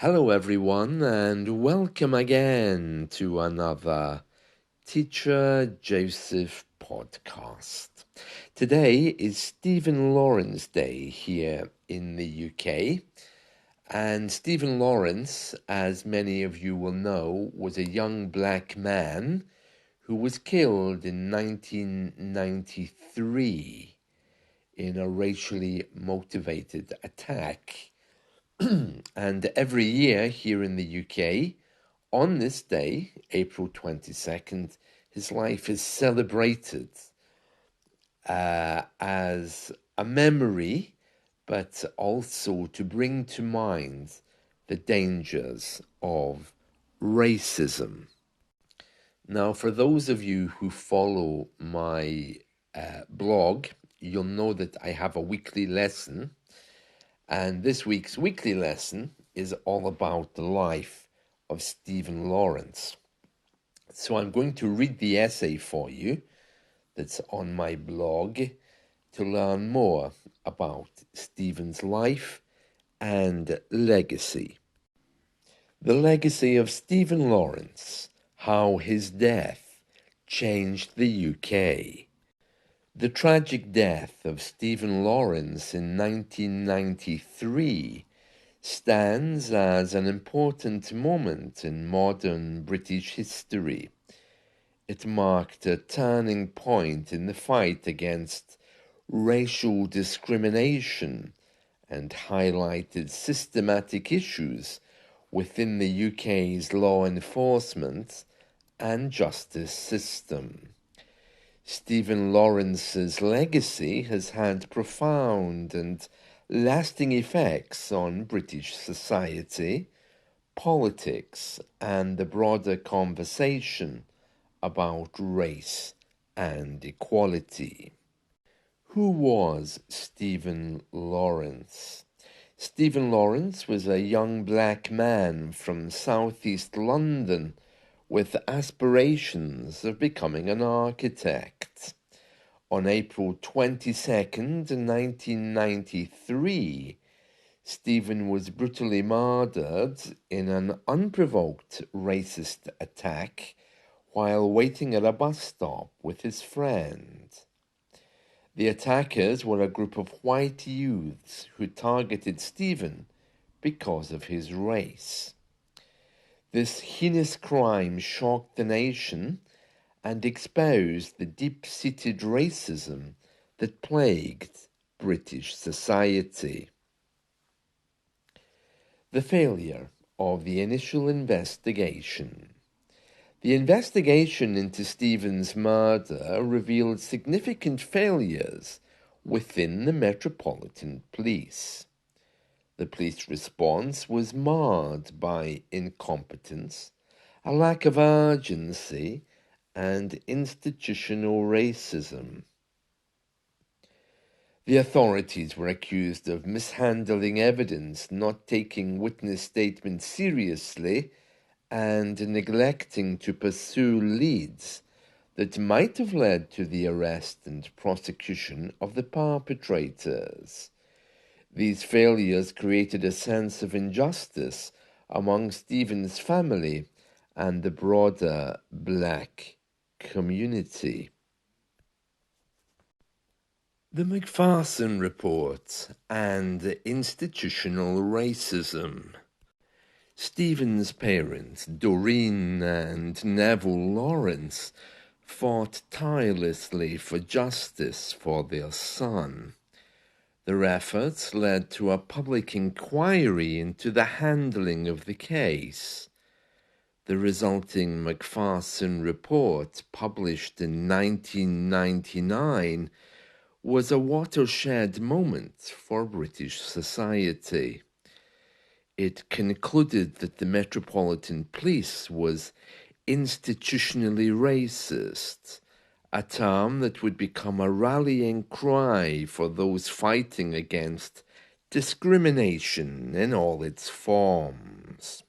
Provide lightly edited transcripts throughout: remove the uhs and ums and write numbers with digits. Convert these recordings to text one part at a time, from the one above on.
Hello, everyone, and welcome again to another Teacher Joseph podcast. Today is Stephen Lawrence Day here in the UK, and Stephen Lawrence, as many of you will know, was a young black man who was killed in 1993 in a racially motivated attack. And every year here in the UK, on this day, April 22nd, his life is celebrated as a memory, but also to bring to mind the dangers of racism. Now, for those of you who follow my blog, you'll know that I have a weekly lesson. And this week's weekly lesson is all about the life of Stephen Lawrence. So I'm going to read the essay for you that's on my blog to learn more about Stephen's life and legacy. The legacy of Stephen Lawrence, how his death changed the UK. The tragic death of Stephen Lawrence in 1993 stands as an important moment in modern British history. It marked a turning point in the fight against racial discrimination and highlighted systematic issues within the UK's law enforcement and justice system. Stephen Lawrence's legacy has had profound and lasting effects on British society, politics, and the broader conversation about race and equality. Who was Stephen Lawrence? Stephen Lawrence was a young black man from southeast London with aspirations of becoming an architect. On April 22nd, 1993, Stephen was brutally murdered in an unprovoked racist attack while waiting at a bus stop with his friend. The attackers were a group of white youths who targeted Stephen because of his race. This heinous crime shocked the nation and exposed the deep-seated racism that plagued British society. The failure of the initial investigation. The investigation into Stephen's murder revealed significant failures within the Metropolitan Police. The police response was marred by incompetence, a lack of urgency, and institutional racism. The authorities were accused of mishandling evidence, not taking witness statements seriously, and neglecting to pursue leads that might have led to the arrest and prosecution of the perpetrators. These failures created a sense of injustice among Stephen's family and the broader black community. The Macpherson Report and Institutional Racism. Stephen's parents, Doreen and Neville Lawrence, fought tirelessly for justice for their son. Their efforts led to a public inquiry into the handling of the case. The resulting Macpherson Report, published in 1999, was a watershed moment for British society. It concluded that the Metropolitan Police was institutionally racist, a term that would become a rallying cry for those fighting against discrimination in all its forms.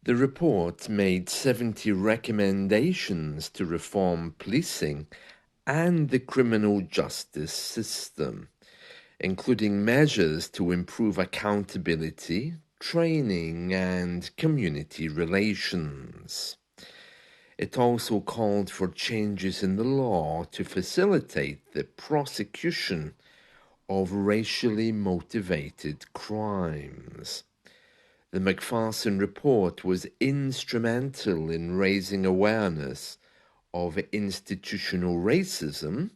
The report made 70 recommendations to reform policing and the criminal justice system, including measures to improve accountability, training, and community relations. It also called for changes in the law to facilitate the prosecution of racially motivated crimes. The Macpherson report was instrumental in raising awareness of institutional racism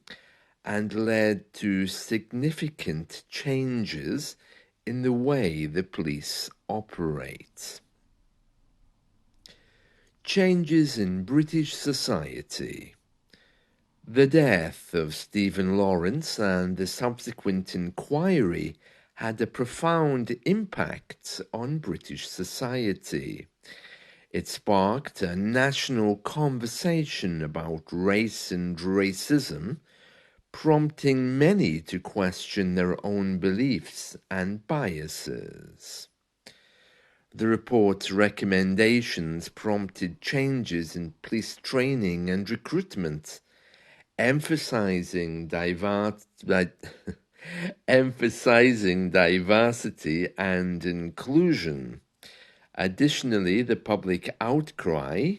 and led to significant changes in the way the police operate. Changes in British society. The death of Stephen Lawrence and the subsequent inquiry had a profound impact on British society. It sparked a national conversation about race and racism, prompting many to question their own beliefs and biases. The report's recommendations prompted changes in police training and recruitment, emphasizing diversity and inclusion. Additionally, the public outcry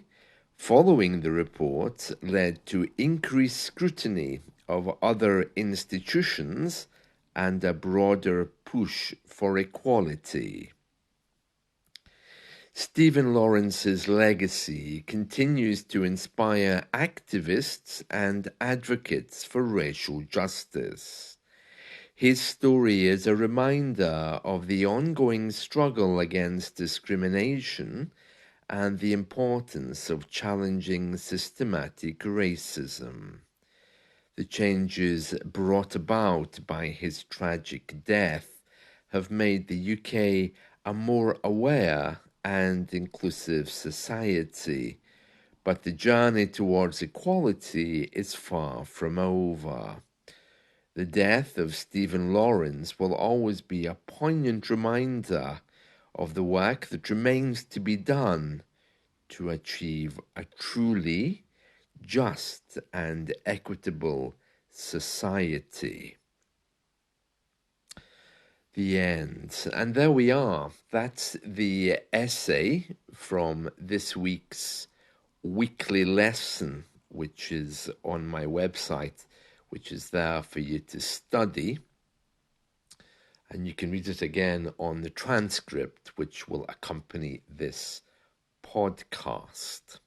following the report led to increased scrutiny of other institutions and a broader push for equality. Stephen Lawrence's legacy continues to inspire activists and advocates for racial justice. His story is a reminder of the ongoing struggle against discrimination and the importance of challenging systematic racism. The changes brought about by his tragic death have made the UK a more aware and inclusive society, but the journey towards equality is far from over. The death of Stephen Lawrence will always be a poignant reminder of the work that remains to be done to achieve a truly just and equitable society. The end. And there we are. That's the essay from this week's weekly lesson, which is on my website, which is there for you to study. And you can read it again on the transcript, which will accompany this podcast.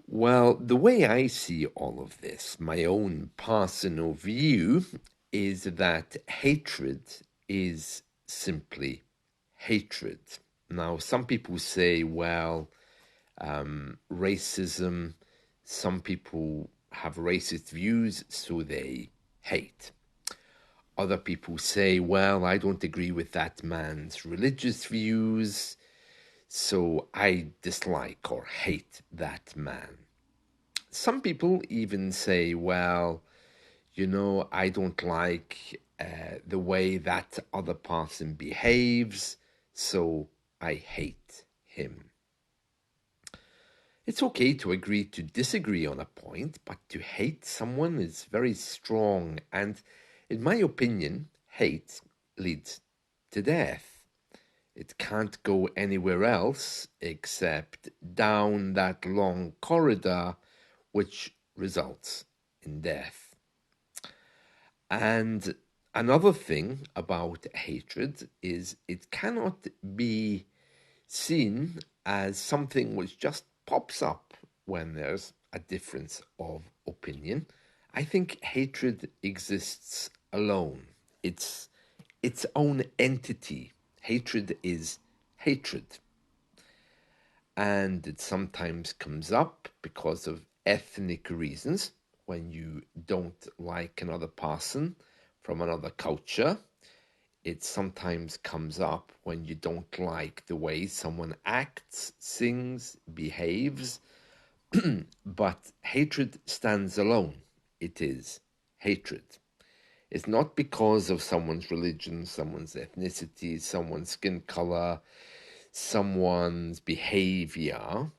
Well, the way I see all of this, my own personal view, is that hatred is simply hatred. Now, some people say, well, racism, some people have racist views, so they hate. Other people say, well, I don't agree with that man's religious views, so I dislike or hate that man. Some people even say, well, I don't like the way that other person behaves, so I hate him. It's okay to agree to disagree on a point, but to hate someone is very strong, and in my opinion, hate leads to death. It can't go anywhere else except down that long corridor, which results in death. And another thing about hatred is it cannot be seen as something which just pops up when there's a difference of opinion. I think hatred exists alone. It's its own entity. Hatred is hatred. And it sometimes comes up because of ethnic reasons, when you don't like another person from another culture. It sometimes comes up when you don't like the way someone acts, sings, behaves. But hatred stands alone. It is hatred. It's not because of someone's religion, someone's ethnicity, someone's skin color, someone's behavior.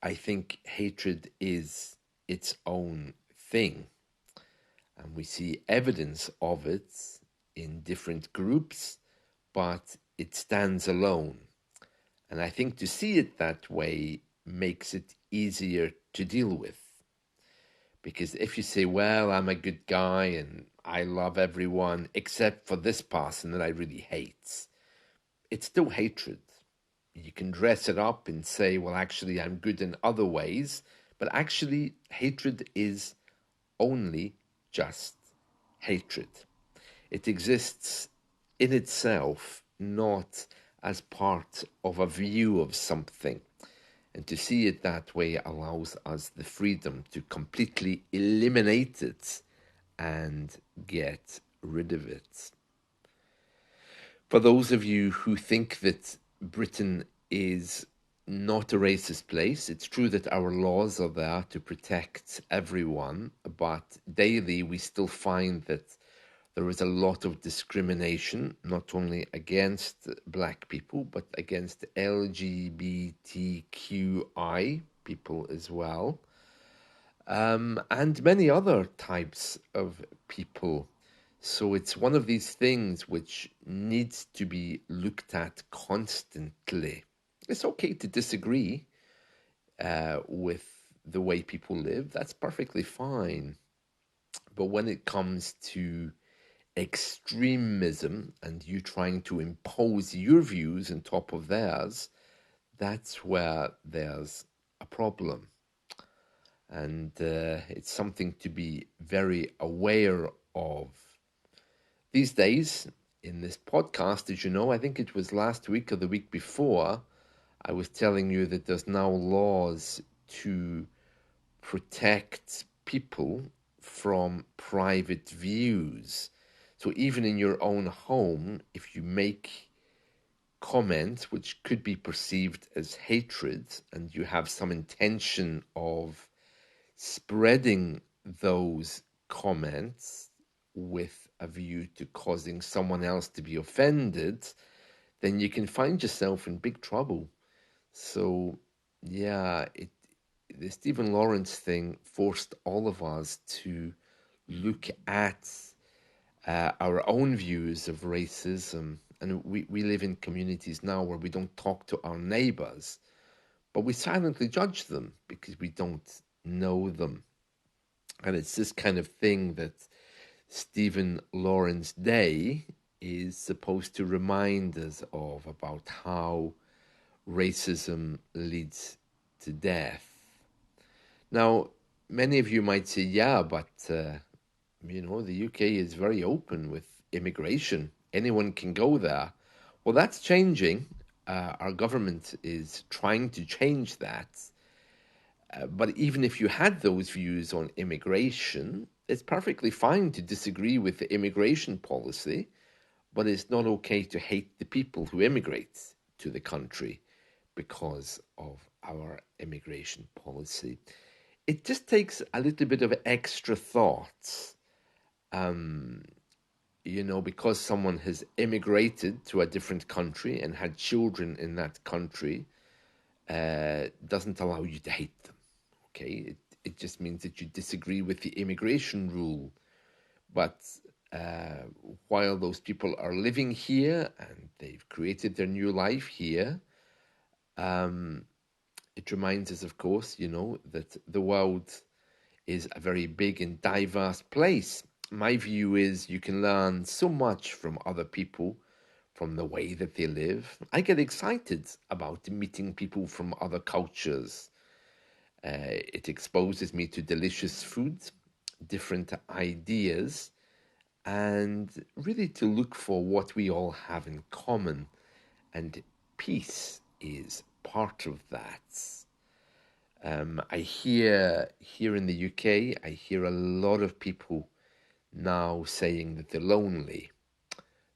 I think hatred is its own thing. And we see evidence of it in different groups, but it stands alone. And I think to see it that way makes it easier to deal with. Because if you say, well, I'm a good guy and I love everyone except for this person that I really hate, it's still hatred. You can dress it up and say, well, actually, I'm good in other ways, but actually, hatred is only just hatred. It exists in itself, not as part of a view of something. And to see it that way allows us the freedom to completely eliminate it and get rid of it. For those of you who think that Britain is not a racist place, it's true that our laws are there to protect everyone, but daily we still find that there is a lot of discrimination, not only against Black people, but against LGBTQI people as well, and many other types of people. So it's one of these things which needs to be looked at constantly. It's okay to disagree with the way people live, that's perfectly fine. But when it comes to extremism and you trying to impose your views on top of theirs, that's where there's a problem. And it's something to be very aware of. These days, in this podcast, as you know, I think it was last week or the week before, I was telling you that there's now laws to protect people from private views. So even in your own home, if you make comments which could be perceived as hatred and you have some intention of spreading those comments with a view to causing someone else to be offended, then you can find yourself in big trouble. So, yeah, the Stephen Lawrence thing forced all of us to look at our own views of racism. And we live in communities now where we don't talk to our neighbors, but we silently judge them because we don't know them. And it's this kind of thing that Stephen Lawrence Day is supposed to remind us of, about how racism leads to death. Now, many of you might say, yeah, but, the UK is very open with immigration. Anyone can go there. Well, that's changing. Our government is trying to change that. But even if you had those views on immigration, it's perfectly fine to disagree with the immigration policy, but it's not okay to hate the people who immigrate to the country because of our immigration policy. It just takes a little bit of extra thought, because someone has immigrated to a different country and had children in that country, doesn't allow you to hate them. Okay, it just means that you disagree with the immigration rule. But while those people are living here and they've created their new life here, it reminds us, of course, that the world is a very big and diverse place. My view is you can learn so much from other people, from the way that they live. I get excited about meeting people from other cultures. It exposes me to delicious food, different ideas, and really to look for what we all have in common. And peace is part of that. I hear here in the UK, I hear a lot of people now saying that they're lonely,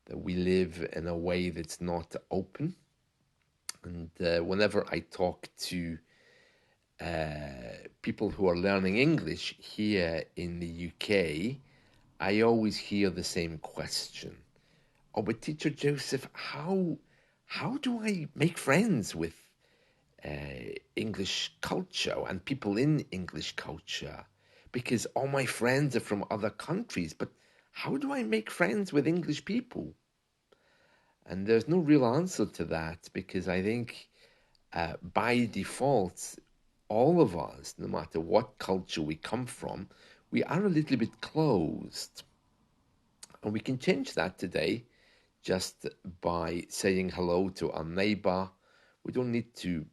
that we live in a way that's not open. And whenever I talk to people who are learning English here in the UK, I always hear the same question. Oh, but Teacher Joseph, how do I make friends with English culture and people in English culture? because all my friends are from other countries. But how do I make friends with English people? And there's no real answer to that, because I think by default, all of us, no matter what culture we come from, we are a little bit closed. And we can change that today just by saying hello to our neighbor. We don't need to,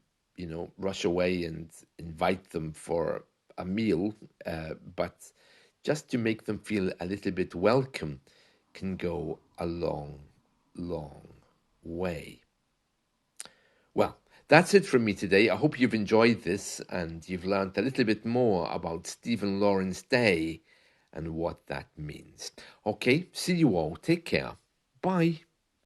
rush away and invite them for a meal, but just to make them feel a little bit welcome can go a long, long way. Well, that's it from me today. I hope you've enjoyed this and you've learned a little bit more about Stephen Lawrence Day and what that means. Okay, see you all. Take care. Bye.